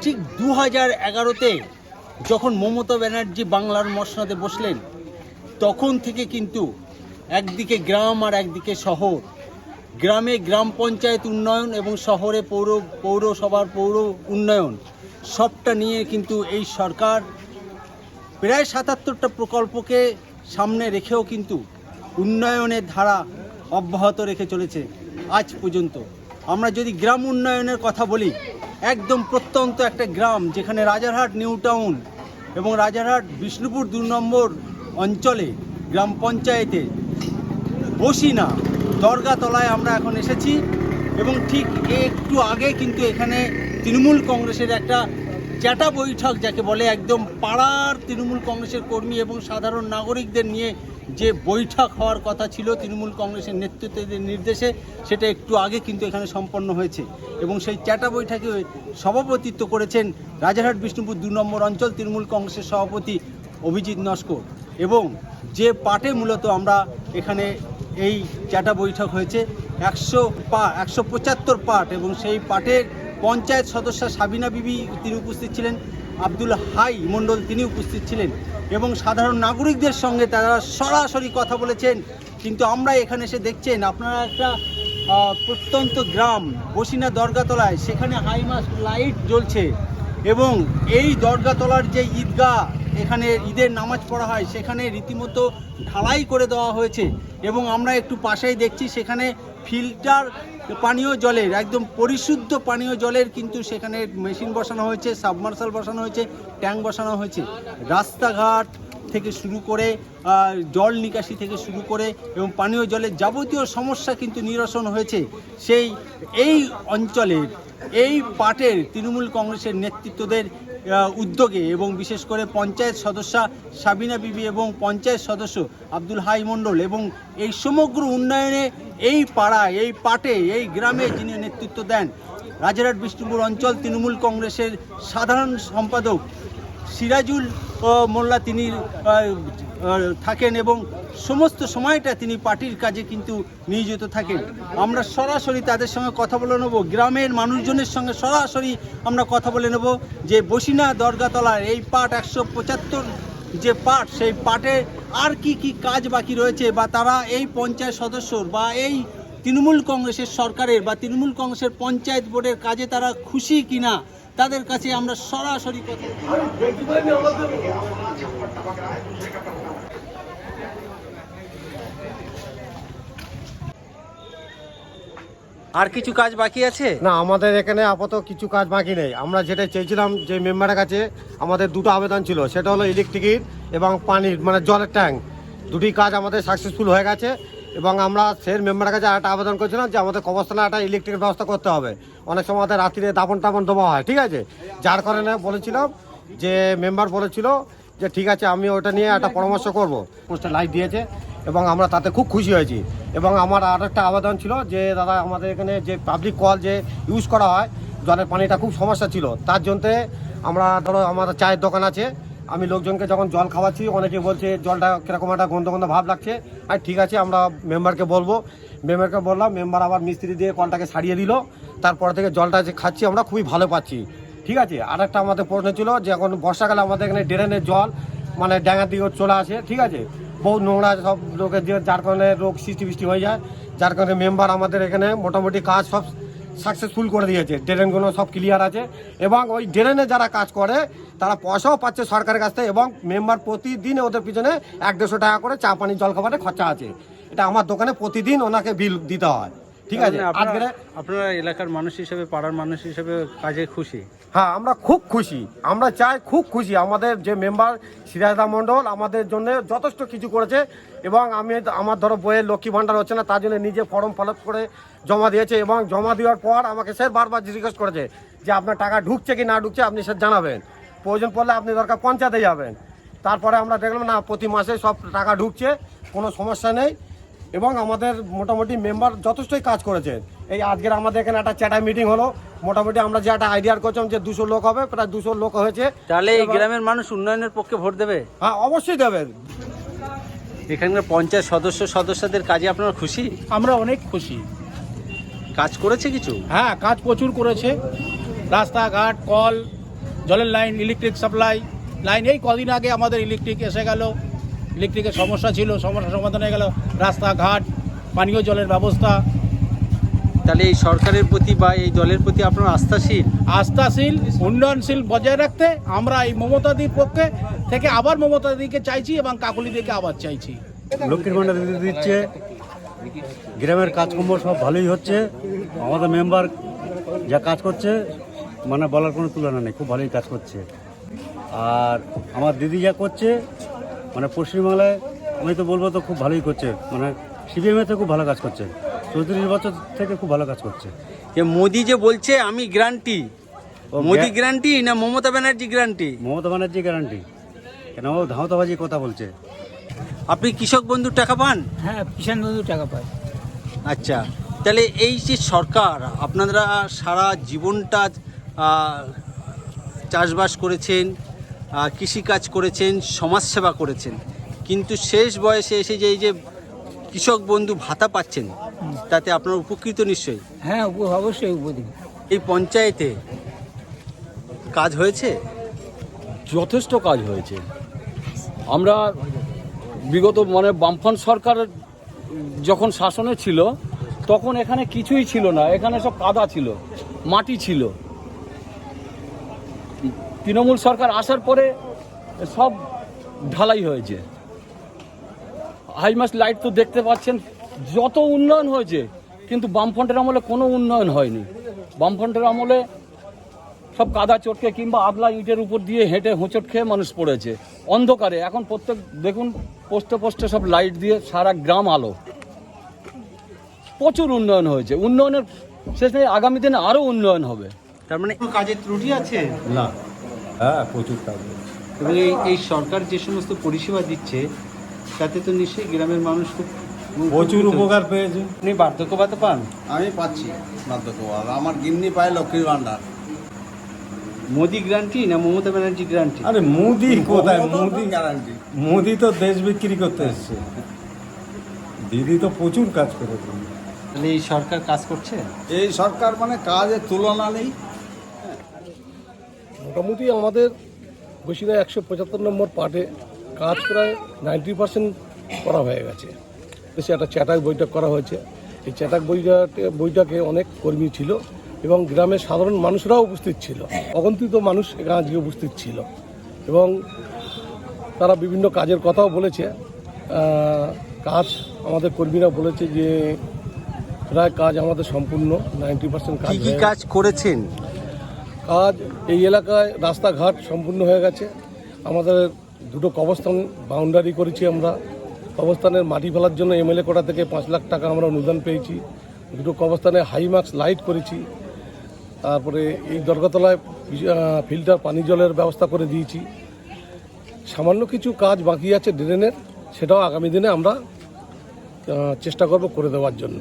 ঠিক 2011-তে যখন মমতা ব্যানার্জি বাংলার মসনদে বসলেন, তখন থেকে কিন্তু একদিকে গ্রাম আর একদিকে শহর, গ্রামে গ্রাম পঞ্চায়েত উন্নয়ন এবং শহরে পৌরসভার পৌর উন্নয়ন, সবটা নিয়ে কিন্তু এই সরকার প্রায় 77টা প্রকল্পকে সামনে রেখেও কিন্তু উন্নয়নের ধারা অব্যাহত রেখে চলেছে আজ পর্যন্ত। আমরা যদি গ্রাম উন্নয়নের কথা বলি, একদম প্রত্যন্ত একটা গ্রাম যেখানে রাজারহাট নিউ টাউন এবং রাজারহাট বিষ্ণুপুর 2 নম্বর অঞ্চলে গ্রাম পঞ্চায়েতে বসিনা দরগাতলায় আমরা এখন এসেছি এবং ঠিক একটু আগে কিন্তু এখানে তৃণমূল কংগ্রেসের একটা চ্যাটা বৈঠক যাকে বলে, একদম পাড়ার তৃণমূল কংগ্রেসের কর্মী এবং সাধারণ নাগরিকদের নিয়ে যে বৈঠক হওয়ার কথা ছিল তৃণমূল কংগ্রেসের নেতৃত্বের নির্দেশে, সেটা একটু আগে কিন্তু এখানে সম্পন্ন হয়েছে এবং সেই চ্যাটা বৈঠকে সভাপতিত্ব করেছেন রাজারহাট বিষ্ণুপুর 2 নম্বর অঞ্চল তৃণমূল কংগ্রেসের সভাপতি অভিজিৎ নস্কর। এবং যে পাটে মূলত আমরা এখানে এই চ্যাটা বৈঠক হয়েছে 175 পাট, এবং সেই পাটের পঞ্চায়েত সদস্য সাবিনা বিবি তিনি উপস্থিত ছিলেন, আব্দুল হাই মণ্ডল তিনি উপস্থিত ছিলেন এবং সাধারণ নাগরিকদের সঙ্গে তারা সরাসরি কথা বলেছেন। কিন্তু আমরা এখানে এসে দেখছেন আপনারা একটা প্রত্যন্ত গ্রাম বসিনা দরগাতলায়, সেখানে হাইমাস্ট লাইট জ্বলছে এবং এই দরগাতলার যে ঈদগাহ, এখানে ঈদের নামাজ পড়া হয়, সেখানে রীতিমতো ঢালাই করে দেওয়া হয়েছে এবং আমরা একটু পাশেই দেখছি সেখানে ফিল্টার পানীয় জলের, একদম পরিশুদ্ধ পানীয় জলের কিন্তু সেখানে মেশিন বসানো হয়েছে, সাবমার্সাল বসানো হয়েছে, ট্যাঙ্ক বসানো হয়েছে। রাস্তাঘাট থেকে শুরু করে জল নিকাশি থেকে শুরু করে এবং পানীয় জলের যাবতীয় সমস্যা কিন্তু নিরসন হয়েছে এই অঞ্চলের এই পাটের তৃণমূল কংগ্রেসের নেতৃত্বদের উদ্যোগে এবং বিশেষ করে পঞ্চায়েত সদস্যা সাবিনা বিবি এবং পঞ্চায়েত সদস্য আব্দুল হাই মণ্ডল এবং এই সমগ্র উন্নয়নে এই পাড়ায়, এই পাটে, এই গ্রামে যিনি নেতৃত্ব দেন রাজারহাট বিষ্ণুপুর অঞ্চল তৃণমূল কংগ্রেসের সাধারণ সম্পাদক সিরাজুল মোল্লা তিনি থাকেন এবং সমস্ত সময়টা তিনি পার্টির কাজে কিন্তু নিয়োজিত থাকেন। আমরা সরাসরি তাদের সঙ্গে কথা বলে নেব, গ্রামের মানুষজনের সঙ্গে সরাসরি আমরা কথা বলে নেব যে বসিনা দরগাতলার এই পাট 175 যে পাট, সেই পাটে আর কি কি কাজ বাকি রয়েছে, বা তারা এই পঞ্চায়েত সদস্যর বা এই তৃণমূল কংগ্রেসের সরকারের বা তৃণমূল কংগ্রেসের পঞ্চায়েত বোর্ডের কাজে তারা খুশি কিনা, তাদের কাছে আমরা সরাসরি কথা। আর কিছু কাজ বাকি আছে না, আমাদের এখানে আপাতত কিছু কাজ বাকি নেই। আমরা যেটা চেয়েছিলাম যে মেম্বারের কাছে আমাদের দুটো আবেদন ছিল, সেটা হলো ইলেকট্রিকের এবং পানির মানে জলের ট্যাঙ্ক, দুটি কাজ আমাদের সাকসেসফুল হয়ে গেছে। এবং আমরা সেই মেম্বারের কাছে একটা আবেদন করেছিলাম যে আমাদের কবরস্থানে একটা ইলেকট্রিকের ব্যবস্থা করতে হবে। অনেক সময় আমাদের রাত্রিরে দাপন দেওয়া হয়, ঠিক আছে, যার কারণে বলেছিলাম যে মেম্বার বলেছিল যে ঠিক আছে আমি ওটা নিয়ে একটা পরামর্শ করবো। পোস্টে লাইট দিয়েছে এবং আমরা তাতে খুব খুশি হয়েছি। এবং আমার আর একটা আবেদন ছিল যে দাদা আমাদের এখানে যে পাবলিক কল যে ইউজ করা হয়, জলের পানিটা খুব সমস্যা ছিল, তার জন্যে আমরা ধরো আমার চায়ের দোকান আছে, আমি লোকজনকে যখন জল খাওয়াচ্ছি অনেকে বলছে জলটা কীরকম একটা গন্ধ ভাব লাগছে। আর ঠিক আছে আমরা মেম্বারকে বললাম, মেম্বার আবার মিস্ত্রি দিয়ে কলটাকে সারিয়ে দিল, তারপর থেকে জলটা যে খাচ্ছি আমরা খুবই ভালো পাচ্ছি, ঠিক আছে। আর একটা আমাদের প্রশ্ন ছিল যে এখন বর্ষাকালে আমাদের এখানে ড্রেনের জল মানে ড্যাঙার দিকে চলে আসে, ঠিক আছে, বহু নোংরা সব লোকের দিয়ে, যার কারণে রোগ সৃষ্টি হয়ে যায়। যার কারণে মেম্বার আমাদের এখানে মোটামুটি কাজ সব সাকসেসফুল করে দিয়েছে, ড্রেনগুলো সব ক্লিয়ার আছে এবং ওই ড্রেনে যারা কাজ করে তারা পয়সাও পাচ্ছে সরকারের কাছ থেকে এবং মেম্বার প্রতিদিন ওদের পিছনে 100-150 টাকা করে চা পানি জল খাবারের খরচা আছে। এটা আমার দোকানে প্রতিদিন ওনাকে বিল দিতে হয়, ঠিক আছে। আপনারা এলাকার মানুষ হিসেবে, পাড়ার মানুষ হিসেবে কাজে খুশি? হ্যাঁ, আমরা খুব খুশি, আমরা চাই খুব খুশি। আমাদের যে মেম্বার সিরাজদা মণ্ডল আমাদের জন্য যথেষ্ট কিছু করেছে এবং আমার ধরো বইয়ের লক্ষ্মী ভাণ্ডার হচ্ছে না, তার জন্য নিজে ফর্ম ফিল আপ করে জমা দিয়েছে এবং জমা দেওয়ার পর আমাকে স্যার বারবার জিজ্ঞেস করেছে যে আপনার টাকা ঢুকছে কি না ঢুকছে আপনি স্যার জানাবেন, প্রয়োজন পড়লে আপনি দরকার পঞ্চায়েতে যাবেন। তারপরে আমরা দেখলাম না, প্রতি মাসে সব টাকা ঢুকছে, কোনো সমস্যা নেই এবং আমাদের মোটামুটি মেম্বার যথেষ্টই কাজ করেছে। এই আজকের আমাদের এখানে একটা চ্যাটা মিটিং হলো, মোটামুটি আমরা যে একটা আইডিয়া করছিলাম যে 200 লোক হবে, প্রায় 200 লোক হয়েছে। তাহলে এই গ্রামের মানুষ উন্নয়নের পক্ষে ভোট দেবে? হ্যাঁ, অবশ্যই দেবে। এখানকার পঞ্চায়েত সদস্যদের কাজে আপনারা খুশি? আমরা অনেক খুশি। কাজ করেছে কিছু? হ্যাঁ, কাজ প্রচুর করেছে, রাস্তাঘাট, কল, জলের লাইন, ইলেকট্রিক সাপ্লাই লাইন, এই কদিন আগে আমাদের ইলেকট্রিক এসে গেল, ইলেকট্রিকের সমস্যা ছিল, সমস্যা সমাধান হয়ে গেল, রাস্তাঘাট, পানীয় জলের ব্যবস্থা। তাহলে এই সরকারের প্রতি বা এই দলের প্রতি আপনার আস্থাশীল, উন্নয়নশীল বজায় রাখতে আমরা এই মমতাদির পক্ষে থেকে আবার মমতাদিকে চাইছি এবং কাকুলিদিকে আবার চাইছি। লক্ষ্মীর ভাণ্ডার দিচ্ছে, গ্রামের কাজকর্ম সব ভালোই হচ্ছে। আমাদের মেম্বার যা কাজ করছে মানে বলার কোনো তুলনা নেই, খুব ভালোই কাজ করছে। আর আমার দিদি যা করছে মানে পশ্চিমবাংলায় আমি তো বলবো তো খুব ভালোই করছে, মানে সিপিএমে খুব ভালো কাজ করছে, 34 বছর থেকে খুব ভালো কাজ করছে। মোদি যে বলছে আমি গ্যারান্টি, মোদি গ্যারান্টি না মমতা ব্যানার্জি গ্যারান্টি? মমতা ব্যানার্জি গ্যারান্টি, কেন ও ধাঁওতাবাজি কথা বলছে। আপনি কৃষক বন্ধুর টাকা পান? হ্যাঁ, কিষাণ বন্ধু টাকা পায়। আচ্ছা, তাহলে এই যে সরকার, আপনারা সারা জীবনটা চাষবাস করেছেন, কৃষিকাজ করেছেন, সমাজসেবা করেছেন, কিন্তু শেষ বয়সে এসে যে এই যে কৃষক বন্ধু ভাতা পাচ্ছেন, তাতে আপনার উপকৃত নিশ্চয়ই? হ্যাঁ, অবশ্যই উপদিন। এই পঞ্চায়েতে কাজ হয়েছে? যথেষ্ট কাজ হয়েছে। আমরা বিগত মানে বামফ্রন্ট সরকার যখন শাসনে ছিল তখন এখানে কিছুই ছিল না, এখানে সব কাদা ছিল, মাটি ছিল। তৃণমূল সরকার আসার পরে সব ঢালাই হয়েছে। হাইমাস লাইট তো দেখতে পাচ্ছেন, যত উন্নয়ন হয়েছে, কিন্তু বামফ্রন্টের আমলে কোনো উন্নয়ন হয়নি। বামফ্রন্টের আমলে সব কাদা চটকে কিংবা আগলা ইটের উপর দিয়ে হেঁটে হোঁচট খেয়ে মানুষ পড়েছে অন্ধকারে। এখন প্রত্যেক দেখুন পোস্টে পোস্টে সব লাইট দিয়ে সারা গ্রাম আলো। প্রচুর উন্নয়ন হয়েছে, উন্নয়নের শেষ নেই, আগামী দিনে আরও উন্নয়ন হবে। তার মানে কাজের ত্রুটি আছে না, হ্যাঁ প্রচুর কাজ। এবং এই সরকার যে সমস্ত পরিষেবা দিচ্ছে তাতে তো নিশ্চয়ই গ্রামের মানুষ খুব প্রচুর উপকার পেয়েছে। আপনি বার্ধক্য ভাতা পান? আমি পাচ্ছি বার্ধক্য ভাতা, আমার গিন্নি পায় লক্ষ্মীর ভাণ্ডার। মোদি গ্যারান্টি না মমতা ব্যানার্জি গ্যারান্টি? আরে মোদি কোথায়, মোদি গ্যারান্টি। মোদি তো দেশ বিক্রি করতে এসছে, দিদি তো প্রচুর কাজ করেছে। তাহলে এই সরকার কাজ করছে? এই সরকার মানে কাজের তুলনা নেই। মোটামুটি আমাদের বসিরা 175 নম্বর পার্টে কাজ প্রায় 90% করা হয়ে গেছে। দেশে একটা চ্যাটাক বৈঠক করা হয়েছে। এই চ্যাটাক বৈঠকে অনেক কর্মী ছিল এবং গ্রামের সাধারণ মানুষরাও উপস্থিত ছিল, অগন্তিত মানুষ এখানে আজকে উপস্থিত ছিল এবং তারা বিভিন্ন কাজের কথাও বলেছে। কাজ আমাদের কর্মীরা বলেছে যে প্রায় কাজ আমাদের সম্পূর্ণ 90% কাজ। কি কাজ করেছেন? কাজ এই এলাকায় রাস্তাঘাট সম্পূর্ণ হয়ে গেছে। আমাদের দুটো কবরস্থান বাউন্ডারি করেছি আমরা। কবরস্থানের মাটি ফেলার জন্য এমএলএ কোটা থেকে 5 লাখ টাকা আমরা অনুদান পেয়েছি। দুটো কবরস্থানে হাইমাক্স লাইট করেছি। তারপরে এই দরগাতলায় ফিল্টার পানি জলের ব্যবস্থা করে দিয়েছি। সামান্য কিছু কাজ বাকি আছে ড্রেনের, সেটাও আগামী দিনে আমরা চেষ্টা করব করে দেওয়ার জন্য।